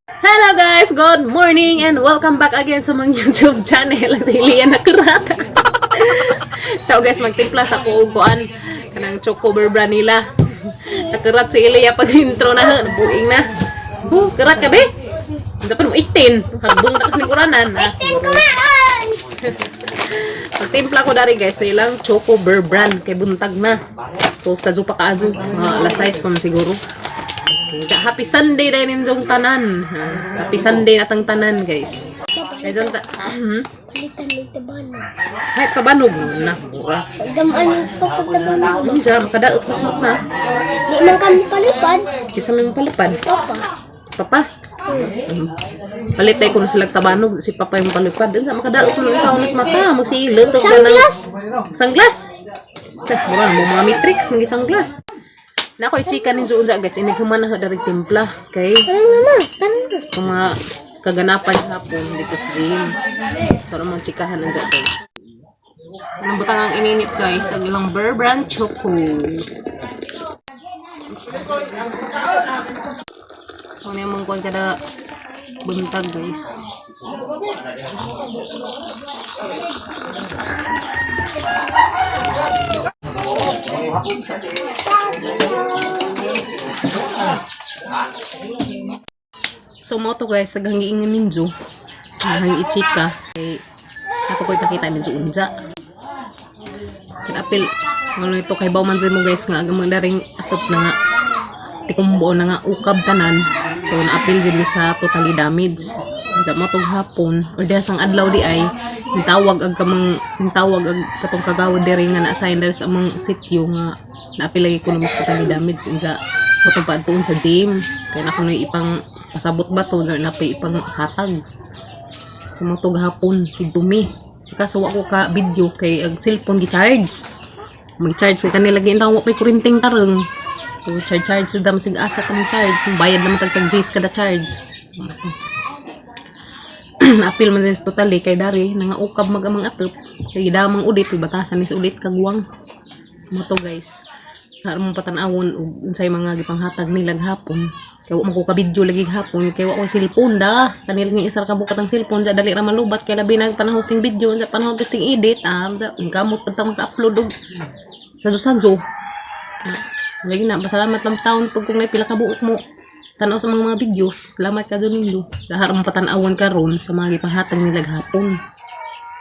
Hello guys, good morning and welcome back again sa mga YouTube channel si Lian Nakurata. Tao guys, magtimpla sa kuuguan kanang choco berbra nila. Nakurat si Ilia pag intro na, buing na. Kurat ka be? Dapat mo 18. Hagbong takas ni kuranan. Magtimpla ko dari guys, ilang choco berbran kay buntag na. So sa zupa kaazo, alas 6 pa man siguro. Happy Sunday din ninyong tanan. Happy Sunday natang tanan, guys. Guys, anta. Kahit tabanog na. Mura. Damaan papagtabanog. Diyan, makadaot mas na. Di man kami palipad. Kisa may palipad. Papa. Papa? Palit tayo kung silang tabanog. Si Papa yung palipad. Diyan, makadaot mo ng taon mas mata. Magsilo. Sunglass? Sunglass? Tiyan, mura mo mga matrix. Mga sunglass. Na ako i-chika ninyo unja guys, inighuman na dari timpla kay kung mga kaganapan hapon dito sa gym. So naman chikahan nandiyan guys. Anong butang ang ininit guys, ang ilang Berbran Choco. So naman kuhan kada buntag guys. So mo to guys, saghangiingan ninyo hang ichika kay ako ko ipakita ninyo unja kinapil ano ito kay bawman mo guys nga agamang daring atop na nga tikumbo na nga ukab tanan, so naapil din sa totally damage sa mo tong hapon or dasang adlaw di ay tawag ag katong kagawad diri nga na-assign diri sa among sityo nga naapil lagi ko na mas totally damage insa katong paadtuon sa gym kay na kuno ipang pasabot ba to na pay ipang hatag sumutog hapon dumi kaso wa ko ka video kay ang cellphone gi-charge mag-charge kay kanila lagi intaw pay kurinting tarong so charge dam sig asa tong charge bayad naman tag Gs kada charge apil man sa totally kay dari nangaukab magamang atop kay damang udit batasan is udit kagwang mo to guys harmo patanawon ug unsay mga gipanghatag nilang hapon kay wa ko ka video lagi hapon kay wa ko cellphone da kanil nga isar ka bukat ang cellphone ja dali ra malubat kay labi nag panahon hosting video sa panahon testing edit kamot pag maka-upload og sa sanjo lagi na pasalamat lang taon pag kung napila ka buot mo tanaw sa mga videos salamat ka dun nindo sa harong patanawon karon sa mga gipanghatag nilang hapon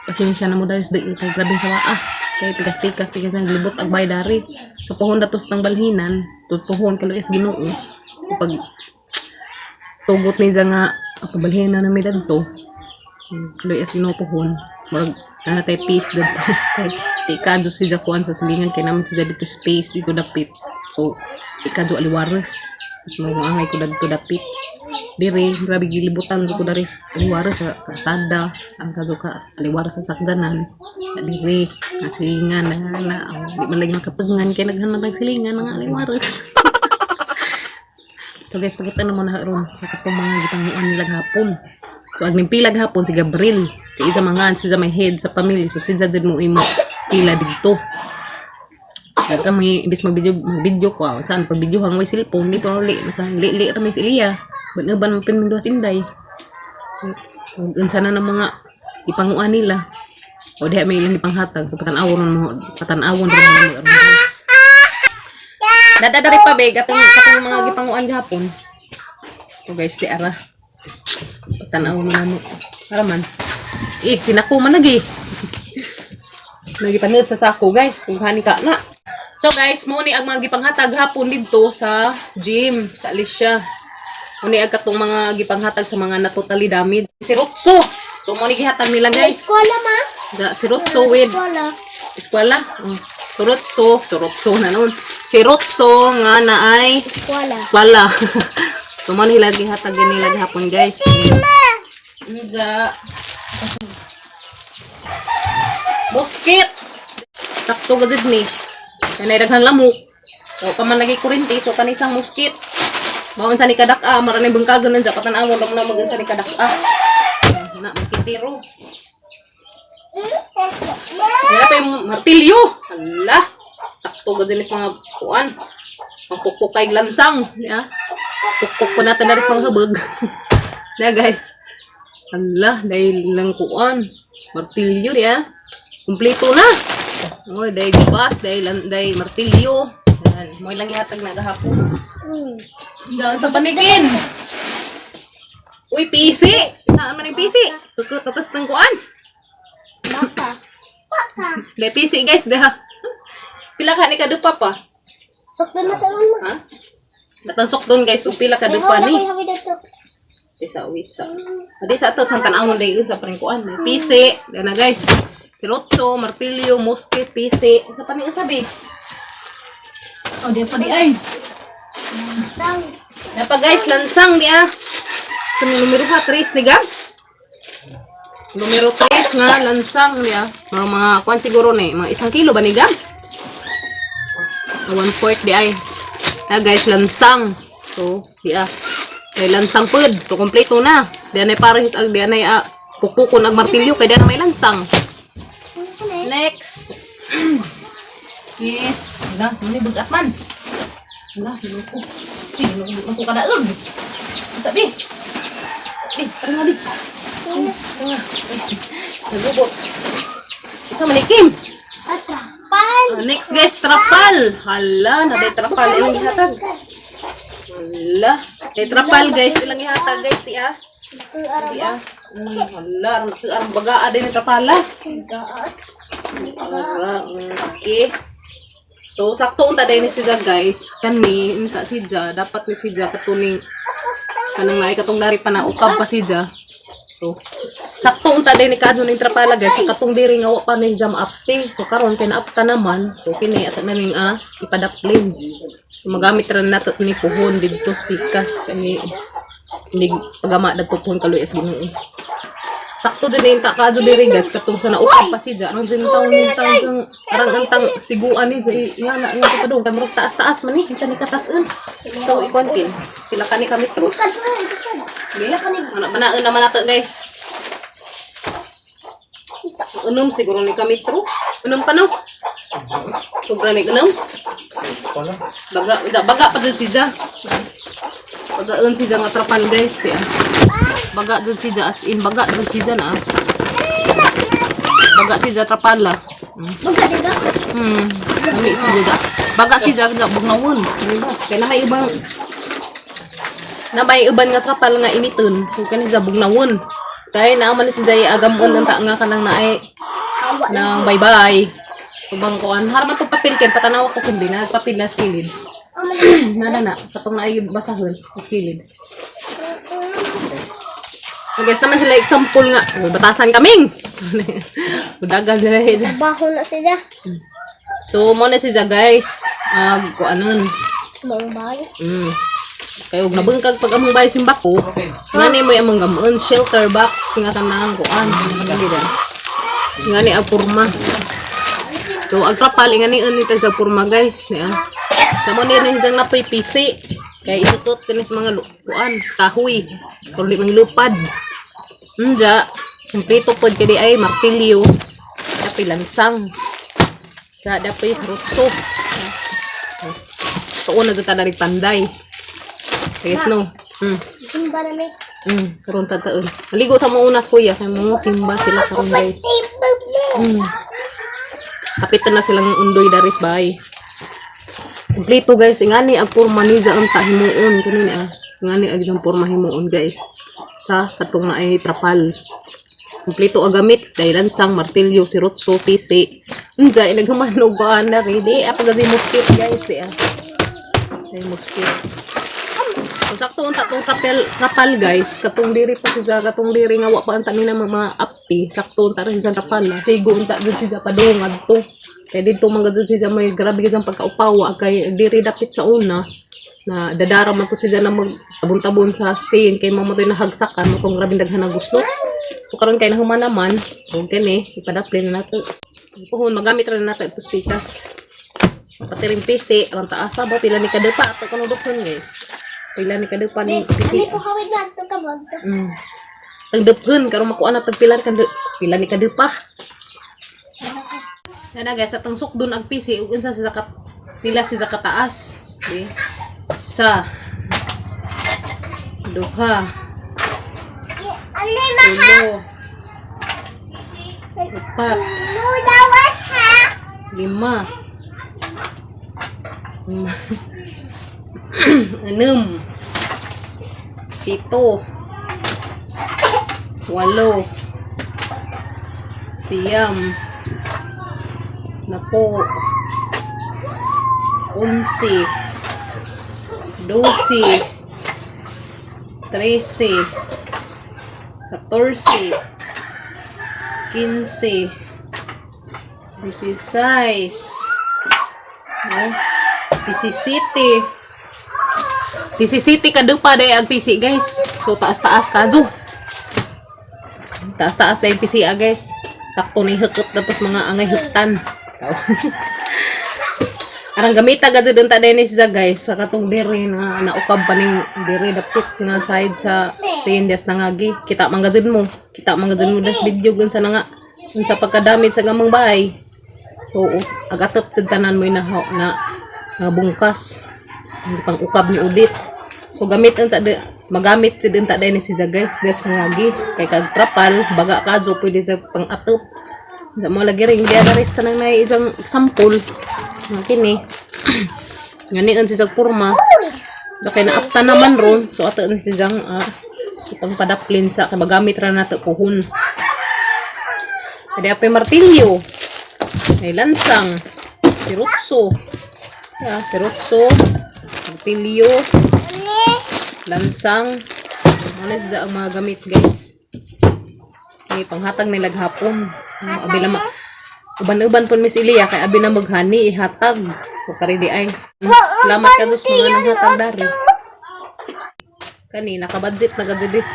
pasensya na mo dahil sa kay grabing sawa kay pikas ang libot ag baydari so pohon datos tang balhinan tutuhon kalo is Ginoo pag tugot ni nga pabalhin na namin dito loy as Ginoo marag na tay peace dito kay ikadyo si Jakuan sa silingan kay naman siya dito space dito dapit so ikadyo aliwares mo angay ko dito dapit dire grabe gilibutan ko dari aliwares sa kasada ang kadyo ka aliwares sa sakdanan dire silingan na di man lagi makapagngan kay naghanap ng silingan nga aliwares. So guys, pakita na mo na ron sa katong mga gipanguan nilang hapon. So agning pilag hapon si Gabriel. Kay isa mangan siya may head sa pamilya. So siya din mo imo pila dito. Kaya kami ibis mag-video ko. Saan pag video hang may cellphone dito li ra may Ilia. Ban pinmin duwas inday. Unsa na ng mga ipanguan nila. O diha may ilang ipanghatag. So patanawon mo rin mga guys. Dadadari pa be katong mga gipanguan gihapon. So guys, di ara. Tanaw mo namo. Para man. Sinako man lagi. Nagipanood sa sako guys. Kung hani ka na. So guys, mo ni ang mga gipanghatag hapon dito sa gym sa Alicia. Mo ni ang katong mga gipanghatag sa mga na totally damaged. Si Rotso. So mo ni gihatag nila guys. Eskwela ma. Si Rotso with eskwela. Surotso na nun. Si Rotso nga na ay eskwela. So man hilagi hatag nila gihapon guys. Niza Bosket. Sakto gud ni. Kanay daghang lamok. So paman lagi kurinti so kanisang mosket. Maun sa ni kadak-a marani bengkagon nandiya patan-awon lang na magan sa ni kadak-a. Na maskitiro. Wala pa yung martilyo. Hala. Sakto ka din mga kuan. Pagpukpuk kay lansang. Yeah. Pukpuk po natin na rin mga habag. Na guys. Allah, dahil lang kuan. Martilyo dia. Kumpleto na. Oy, dahil bas, dahil martilyo. Yan, mo lang ihatag na gahapon. Daan sa panigin. Uy, PC. Saan man yung PC? Tapos ng kuan. Baka. Baka. Dahil PC guys, dah. Pila ka ni kadupa pa? Sakto na tayo mo. Ha? Batansok doon guys, upila kadupa ni. Hawi dito. Sa wait sa. Adi sa ato sang tan-awon dai sa pringkuan. PC, na guys. Sirotso, martilyo, musket, PC. Sa pa ni sabi? Oh, di pa di ay. Sang. Napa guys, lansang dia. Sa numero 3 ni gam. Numero 3 nga lansang dia. Mga kuan siguro ni, mga 1 kilo ba ni gam? 1/4 di ay. Na guys, lansang. So, dia. Kay lansang pud. So, kompleto na. Diyan ay parehis ag diyan ay pukpukon ag martilyo kay diyan may lansang. Next. Yes. Wala, muni bugat man. Wala, hinuko. Hinuko ko kada ug. Sabi. Sabi, tara di. Nagubot. Isa manikim. Atrapan. Next guys, trapal. Hala, naday trapal ilang gihatag. Hala, trapal guys ilang ihatag guys ti ah. Ti ah. Hala, ang bagaa din ni trapala. Okay. So sakto unta din ni siya guys. Kani unta siya dapat ni siya katuning kanang naay katong dari pa na ukab pa siya. So sakto unta din ni kadto ning trapala guys sa katong diri nga wa pa ni jam apte. So karon kay naapta naman. So kini ata na ning ipadaplin. So magamit ra nato ni puhon didto spikas kani hindi pagama dagto puhon kaloy as Ginoo. Sakto din ta kadto diri guys katong sa naukab pa siya. Anong din taon ni taon arang antang siguan ni nga nga padung kay murag taas-taas man ni kinsa ni kataas-an. So ikon kin pila kani ka metros. Pila kani ana naman nato guys. Unum siguro ni ka metros. Unum pa no? Sobra ni unum. Baga pa jud siya. Bagaan siya nga trapal guys ti. Baga jud siya as in baga jud siya na. Baga siya trapala. Baga diba? Nami siya. Baga siya nga bugnawon. Kaya na may uban nga trapal nga initon. So kani siya bugnawon. Kaya naaman siya agamon ang ta nga kanang naay nang bye-bye. Subang kuan harma to papel ken patanaw ko kundi na papel na skilid. Nada na katong naay basahon skilid. So guys, naman sila example nga. Batasan kaming. Budagal sila siya. Baho na sila. So, muna siya guys. Kuanon. Mambay. Kaya huwag nabungkag pag among bayo simbako. Nga ni mo yung among gamon. Shelter box. Nga ka na ang kuan. Nga ni ang purma. So, agtrapal. Nga ni unita sa purma guys. Tamo ni rin siyang napoy PC. Kaya isutot din sa mga kuan. Kahoy. Kung di mang lupad. Nja, kumplito po kadi ay martilyo. Dapat lansang. Dapat sarutso. Tuon na dito dari panday. Yes no. Simba na may. Karon tataon. Maligo sa mga unas kuya. Kaya mga simba sila karon guys. Kapitan na silang undoy daris bay. Kumplito guys. Ingani ang purma ni ang tahimuon. Kanina ingani ang purma himuon guys. Sa katong na ay trapal. Kompleto agamit dahil lansang, martilyo, sirotso, PC. Nja, naghumanog ba na rin. Di, apagazi musket guys. Ay, musket. So, sakto ang tatong trapal guys. Katong diri pa siya, katong diri nga wa pa ang tanin ng mga apti. Sakto ang tarin siya trapal. Sigo ang takot siya padungad to. Kaya dito mga dito siya may grabe siyang pagkaupawa. Kaya diri dapit sa una. Na dadara man to siya na magtabon-tabon sa scene kay mamatay na hagsakan mo kung grabing daghan na gusto. So karon kay nahuman naman, okay ni ipadaplin na nato. Puhon magamit ra na nato ito spikas. Pati ring PC, ang taas ba pila ni kadepa ato kuno dukon guys. Pila ni kadepa ni PC. Hindi ko hawid na ito kabag. Ang dukon karon makuha na tagpilar kan pila ni kadepa. Na guys, atong sukdon ag PC ug unsa sa pila si sa kataas. Di. Sa duha tulo, apat, lima, enam, pito, walo, siyam, napo, 11, 12, 13, 14, 15, 16, 17 ka dupa day ang PC guys. So taas-taas ka jo. Taas-taas day PC guys. Sakto ni hekut tapos mga angay hektan. Arang gamita gadyo dun ta din siya guys sa katong diri na naukab pa ning diri dapit nga side sa Indias nangagi. Kita man gadyo mo. Kita man gadyo mo das video gun sa nga sa pagkadamit sa gamang bahay. So agatop jud tanan mo na bungkas. Ang pang ukab ni udit. So gamit ang sa magamit jud ta din siya guys des nangagi kay kag trapal baga kadyo pwede sa pang atop. Sa mo lagi ring dia daris kanang nay isang example. Kini ngani ang sisag porma so kay naapta naman ron so ato ni sisang pang padaplin sa kay magamit ra nato puhon kadi apay martilyo may lansang sirutso martilyo lansang ano sa ang mga gamit guys may panghatag nilag hapon abila uban-uban pun Miss Ilia kay abi na maghani ihatag. So kari di ay. Salamat ka dos mga nanghatag dari. Kani naka-budget na gadis.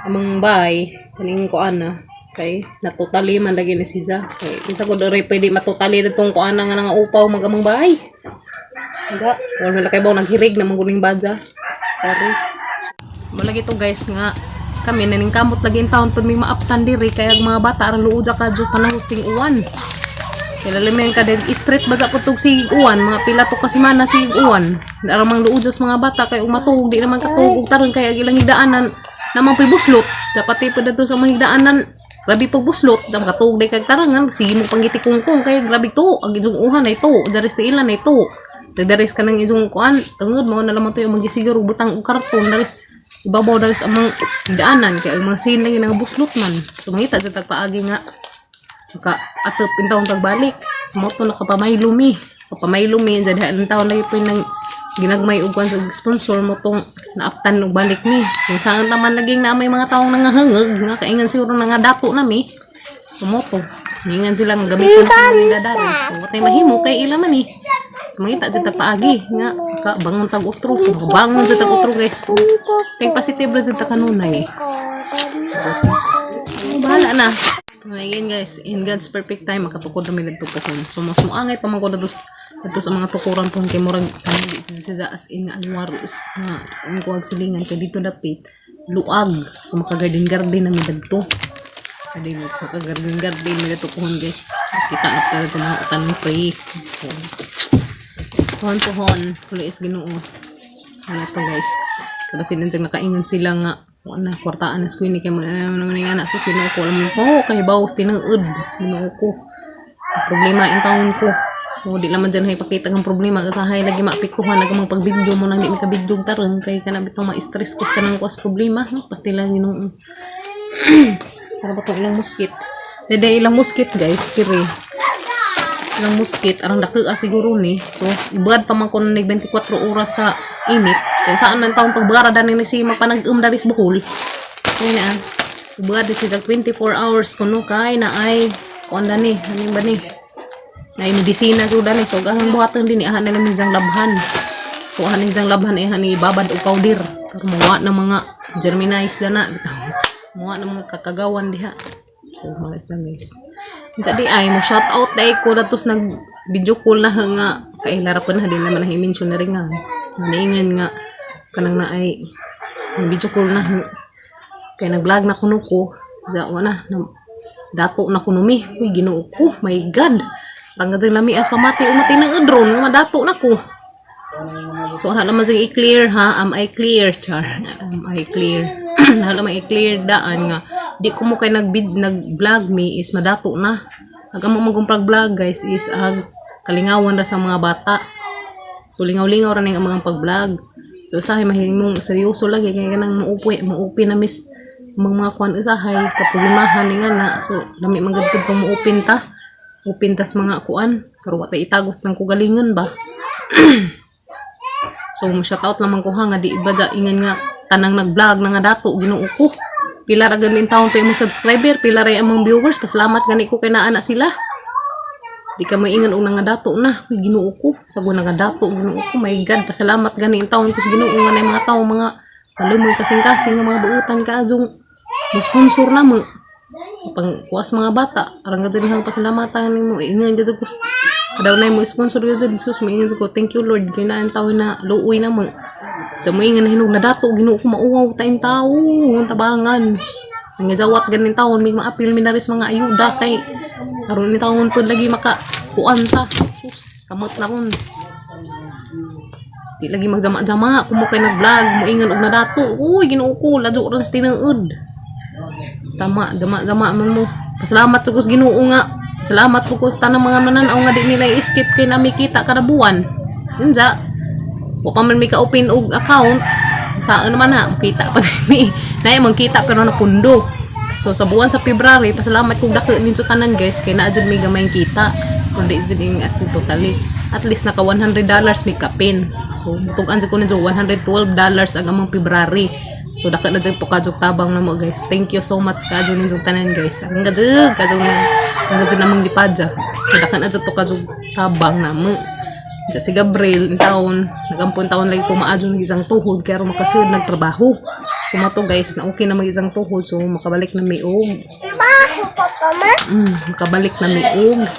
Among bay kaning kuan na kay natotally man lagi ni siya. Kay kinsa ko diri pwede matotally ditong kuan nga nga upaw magamang bay. Nga wala kay baw naghirig na maguling badja. Kari. Malagi to guys nga kami naning kamot lagi in taon pud may maaptan diri kay ang mga bata aron luuja ka jud panahusting uwan. Kaya lalim ka din street basa putog sig uwan mga pila to kasi mana sig uwan. Aron mang luuja sa mga bata kay umatuog di naman katuog taron kay ilang higdaanan naman puy buslot. Dapat ipod adto sa mga higdaanan grabe pug buslot dam katuog di kay tarangan sige mo panggiti kungkung kay grabe to ang idong uhan ay to daris ti ilan ay to. Daris ka nang idong kuan tungod mo na lamang to yung magisiguro butang og karton daris ibabaw dahil sa mga daanan kaya ang mga sin lagi ng buslot man sumangita sa tagpaagi nga maka atop intawon tagbalik sumoto nakapamayilumi kapamaylumi jadi ang taon lagi po yung ginagmay ugwan sa sponsor mo tong naaptan og balik ni kung saan taman laging na may mga taong nangahangag nga kaingan siguro nga dato nami sumoto ningan silang gamitin sa mga dadari so watay mahimo kay ila man eh sumangita sa tagpaagi nga ka bangon tag utro bangon sa tag utro guys kay positive ra sa kanunay bahala na again guys in God's perfect time makatukod kami nagtupuhon so mas muangay pa man ko dito sa mga tukuran pon kay murag hindi sa as in nga anwaris nga ang kuwag silingan kay dito dapit luag so makagarden garden na mi dagto kadi mo makagarden garden mi dito pohon guys kita na talaga mga tanong free pohon tulis Ginoo wala to guys kada silang nakaingon sila nga wala kwartaan na skwini kay mga nga sus Ginoo ko alam ko kay bawas tinangud Ginoo ko problema in taon ko o di naman dyan hay pakita ng problema kasahay lagi maapektuhan nagamang pagbidyo mo nang di makabidyo taron kay kanabit ng ma-stress kus ka ng kuas problema pasti lang Ginoo para ba ito ilang muskit dede ilang muskit guys kiri ilang muskit arang dako siguro ni so ibad pa man ko ng 24 oras sa init kaya saan man taong pagbara dani ni si mapanag-um daris Bohol kaya na ibad si 24 hours kuno kay na ay kuan dani haning ba ni na medisina so dani so gahang buhaton din ihan nila minjang labhan so haning jang labhan eh hani babad og powder pero muwa ng mga germinize dana bitaw muwa ng mga kakagawan diha so mga guys jadi ay mo shout out dai ko datos nag video call na nga kay larapan na din naman ang i-mention na rin nga naingan nga kanang na ay video call na kay nag-vlog na kuno ko ja wala dato na kuno mi uy Ginoo ko my god rangga jang lami as pamati umati ng drone nga dato na ko so hala man i-clear ha am I clear char am I clear Hala may i-clear daan nga di ko mo kay nag-vlog me is madato na. Ag amo magumpag vlog guys is kalingawan ra sa mga bata. So lingaw-lingaw ra ning mga pag-vlog. So usahay mahimong seryoso lagi kay kanang muupi na miss mga kuan usahay kaproblemahan ni nga na. So lami man gud kung muupin ta. Upin tas mga kuan karon wa ta itagos ng kugalingon ba. So mo shout out lamang ko ha nga di iba ja ingan nga tanang nag-vlog na nga dato Ginoo ko. Pila ra ganin taon pa imong subscriber, pila ra among viewers, pasalamat gani ko kay naa na sila. Di ka maingan og nga dato na, Ginoo ko. Sago nga dato Ginoo ko. My God, pasalamat gani in taon ko sa Ginoo nga na mga tawo mga kalumoy kasing-kasing nga mga buutan ka azong mo sponsor na mo. Pang kuas mga bata, arang gud dihang pasalamatan nimo ingan gud ko. Kadaw na mo sponsor gud sus maingan ko. Thank you Lord kay naa tawo na luoy na mo. Sa mo nga nahinog na dato Ginoo ko mauwaw tayong tao tabangan nga jawat ganin taon may maapil minaris mga ayuda kay aron ni taon pod lagi maka kuan ta kamot na ron di lagi magjama-jama kumo kay nag-vlog mo ingan og na dato uy Ginoo ko ladyo ra sa tinuod tama jama man mo pasalamat sa kus Ginoo nga salamat po ko sa tanang mga mananaw nga di nila i-skip kay nami kita kada buwan unsa wa pa man may ka-open og account saan naman ha makita pa nami na magkita pero na pundo so sa buwan sa February pasalamat kog dako ninyo tanan guys kay naa jud may gamay kita kundi jud ing as totally at least naka $100 may kapin so tugan jud ko ninyo $112 ang among February so dako na jud to kadjog tabang na mo guys thank you so much kadjog ninyo tanan guys ang kadjog namang lipadja dako na jud to kadjog tabang na mo. Diya si Gabriel, in taon, nagampun taon lagi pumaadyo ng isang tuhod, kaya makasunod nagtrabaho. So mato guys, na okay na mag isang tuhod, so makabalik na may og. Makabalik na may og.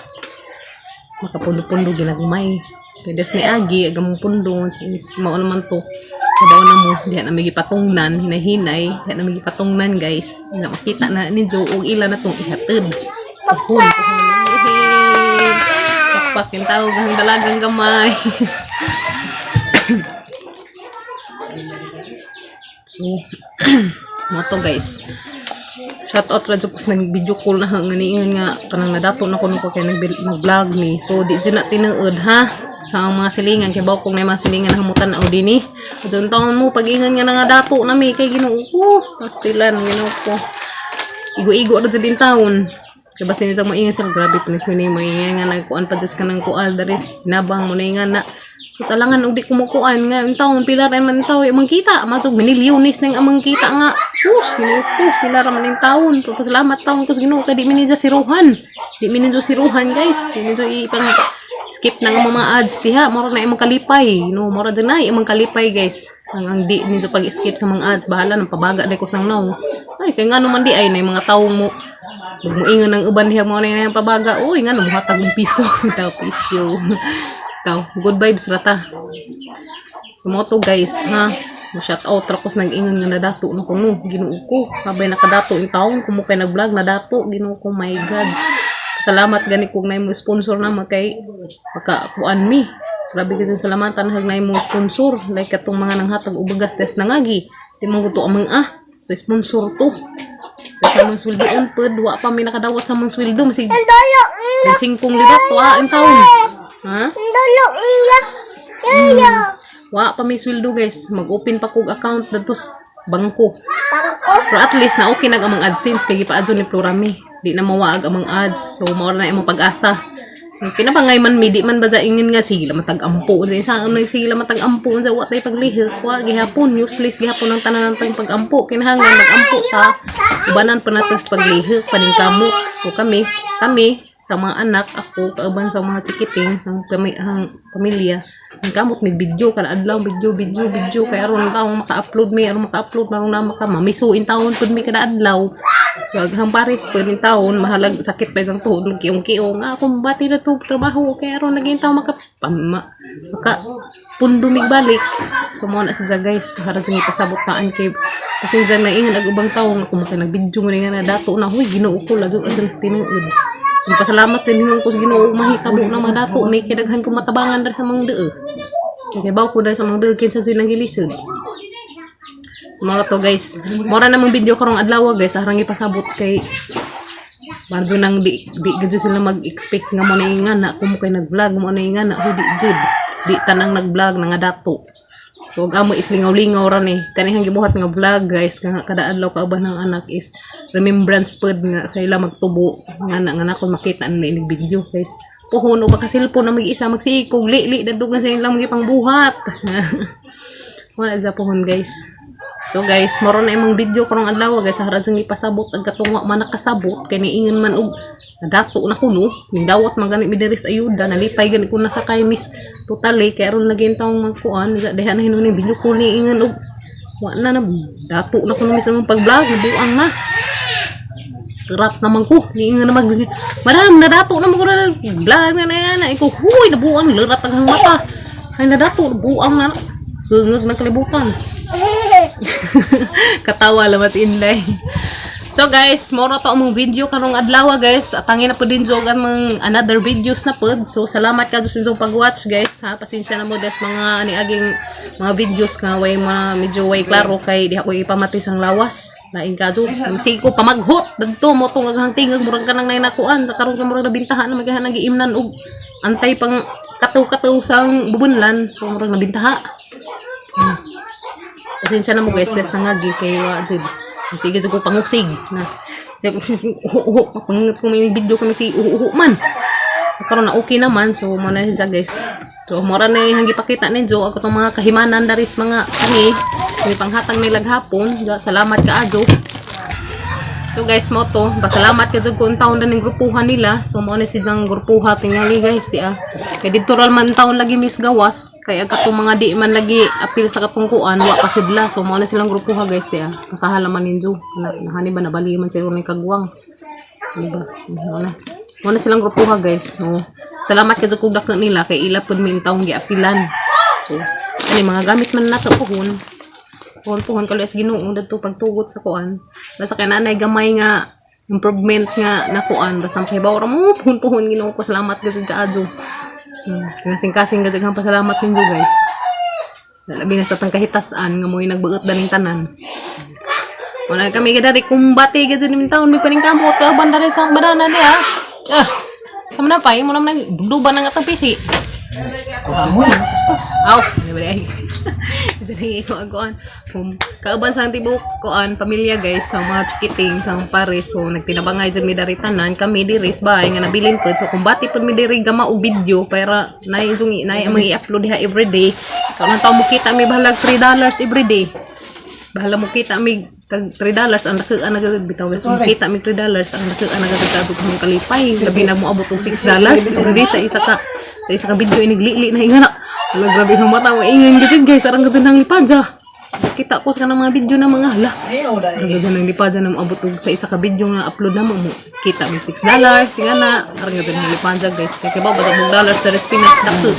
Makapundo-pundo ginagmay. Pedes ni Agi, agamong pundo, mao naman to. Kadaw na mo, diyan na may gipatungnan, hinay-hinay, diyan na may gipatungnan guys. Nga makita na ni Joe, og ila na itong ihatid. Tuhod. Pakin tawag ang dalagang gamay. So, moto guys. Shout out radyo po sa nag-video call na hanganiin nga kanang nadato na kuno ko kay nag-vlog ni. So, di dyan na tinuod ha. Sa mga silingan, kay bawa kong na mga silingan na hamutan na o dini. Diyan taon mo, pag-ingan nga na nga dato na may kay Ginoo ko. Pastilan, Ginoo ko. Igo-igo radyo din taon. Kaya basta nisa mo ingan sir, grabe pa nagsunin mo ingan nga nagkuan pa dyan ka ng kual, daris, nabang mo na ingan na. So, salangan, udi kumukuan nga, yung taon, pilar ay man tao, yung kita, matsog, minilyonis na yung amang kita nga. Sus, ginuko, pilar man yung taon. Pero salamat taon ko sa ginuko, di minidya siruhan. Di minidya siruhan, guys. Di minidya ipang skip na nga mga ads, tiha, mora na yung kalipay. No, mora dyan na yung kalipay, guys. Ang di minidya pag-skip sa mga ads, bahala, ng pabaga, di ko sang now. Ay, kaya nga naman di ay, na yung mga taong mo. Huwag mo ingan ng uban niya mo na yung pabaga. Uy, nga, numuhatag ng piso. Itaw, pisyo. Itaw, good vibes rata. So, mo to guys, ha? Shout out, rakos nag-ingan nga na dato na kuno. Ginoo ko. Habay nakadato yung taong, kumukay nag-vlog na dato. Ginoo ko, my God. Salamat gani kung na mo sponsor na makay makakuan mi. Grabe kasi salamatan hag na mo sponsor. Like katong mga nanghatag ubagas test nangagi. Di mo gusto amang So, sponsor to. Sa mga sweldo unpod, wa pa may nakadawat sa mga sweldo. Masig, singkong libat, wa ang taon. Ha? Wa pa may sweldo guys. Mag-open pa kong account na tos bangko. Pero at least na okay nag amang AdSense kaya gipaadyo ni Florami. Di na mawaag amang ads. So, maura na imong pag-asa. Kinabangay man mi di man ba sa ingin nga sige matag-ampo unsa isa sige matag-ampo unsa wa tay paglihok wa gihapon useless gihapon ang tanan tayong pag-ampo kinahanglan mag-ampo ta ubanan pa natin sa paglihok paning kamo so kami sa mga anak ako kauban sa mga chikiting sa pamilya ang kamot may video kada adlaw video kay aron taong maka-upload aron na maka-mamisuin taon pud mi kada adlaw. So, aghang pares po yung taon, mahalag sakit pa isang tuhod, kiyong-kiyong, kung bati na ito, trabaho, kaya ron naging taon makapundumig balik. So, muna siya guys, harap siya pasabot taan kay, kasi dyan na ingan, ag-ubang taon, kung nag-video mo nga na dato na, huy, ginoo ko, ladyo na siya tinuod. So, pasalamat din hinong ko sa ginoo, mahitabo ng mga dato, may kinaghan ko matabangan dahil sa mga dee. Kaya baw ko dahil sa mga dee, kinsa silang gilisod. Mura to guys. Mura namang video karong adlaw guys. Arang ipasabot kay Bardo nang di gadyo sila mag-expect nga mo na nga na kung mo kay nag-vlog mo na nga na hudi jud. Di tanang nag-vlog na nga dato. So amo is lingaw-lingaw ra ni. Kanihang gibuhat nga vlog guys kada adlaw kauban ng anak is remembrance pod nga sa ila magtubo nga na kon makita na inig video guys. Puhon o baka cellphone na mag-isa magsikog li dadugan sa ilang mga pangbuhat. Wala sa puhon guys. So guys, moro na imong video karong adlaw guys, harad sang ipasabot ag katungwa man nakasabot kay niingon man og dato na kuno, ning dawat man gani mi diri sa ayuda, nalipay gani ko na sa kay miss totally kay aron lagi tawong magkuan, deha na hinuon video ko ni ingon og wa na dato na kuno mis mong pag-vlog, buang na. Kerat naman ko, niingon na mag madam na dato na mo ko na vlog na iko huy nabuang lerat ang mata. Ay na dato buang na. Hungag na kalibutan. Katawa lamat si Inday. So guys, moro to among video karong adlaw guys. At angin na po din jog ang another videos na pod. So salamat ka sa pag-watch guys. Ha, pasensya na mo des mga niaging mga videos nga way mga medyo way klaro kay di ako ipamati sang lawas. Lain ka jo. Sige ko pamaghot dadto mo tong tingag murag kanang nay nakuan karon ka murag nabintahan na magahan nagiimnan og antay pang kataw-kataw sang bubunlan. So murag nabintaha. Pasensya na mo guys, des nangagi kay wa jud. Sige ko pangusig na. Pang may video kami si uhu man. Karon na okay naman, so mo na siya guys. So mora na yung gipakita ninyo ako tong mga kahimanan daris mga kani, may panghatag nilag hapon. Salamat ka adyo. So guys mo to, pasalamat ka jud kun taon na ning grupuhan nila. So mo na silang grupuha tingali guys di Kay dito man taon lagi mis gawas, kay katong mga di man lagi apil sa kapungkuan wa pasibla. So mo na silang grupuha guys di Kasahala man ninyo. Nahani ba nabali man sila ni kagwang. Diba? Mo na silang grupuha guys. So salamat ka jud kung dako nila kay ila pud min taong giapilan. So ani mga gamit man nato puhon. Puhon kaluas Ginoo dadto pagtugot sa kuan. Basta kay nanay gamay nga improvement nga nakuan basta mahibaw ra mo puhon Ginoo ko salamat gid kaadyo. Kinasing-kasing gid ang pasalamat ninyo guys. Labi na sa tang kahitasan nga mo'y nagbuot daning tanan. Wala kami gidari kumbati gid ni taon mi paning kampo ka bandare sa badana dia. Sa man pa mo naman duban nga atong pisi. Aw, di ba dai? Jadi ko agoan. Kauban sa tibok koan pamilya guys, sa mga chikiting sa pares so nagtinabangay jud mi dari tanan kami diri sa bahay nga nabilin pud so kumbati pud mi diri gama og video para nay ang i-upload diha everyday. So nang taw mo kita mi bahalag $3 everyday. Bahala mo kita mi tag $3 ang nakaan na gud bitaw guys. Mo kita mi $3 ang nakaan na gud kadto kung kalipay. Labi na mo abot og $6 everyday sa isa ka video iniglili na ingana. Wala grabe ang mata mo ingin gud guys arang gud nang lipadja. Kita ko sa kanang mga video na mga hala. Arang gud nang lipadja na abot og sa isa ka video nga upload na mo kita mi $6 ingana arang gud nang lipadja guys. Kay ba mo dollars sa Pinas dakto.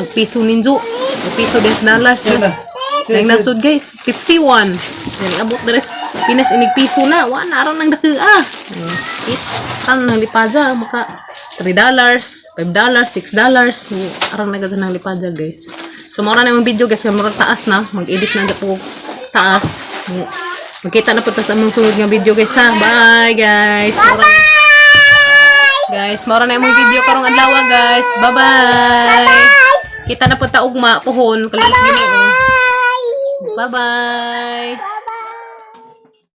Ang piso ninjo. Ang piso $10 guys. Nang nasud guys, 51. Yan abot deres Pinas inig piso na. Wa na aron nang dako Kan nang lipadja maka $3, $5, $6. So arang nagasa nang lipadja guys. So mora na yung video guys, kay murag taas na, mag-edit na po taas. Magkita na po ta sa among sunod nga video guys ha. Bye guys. Mora na yung video karong adlaw guys. Bye-bye. Kita na po ta ugma pohon kaluwas Ginoo. Bye-bye.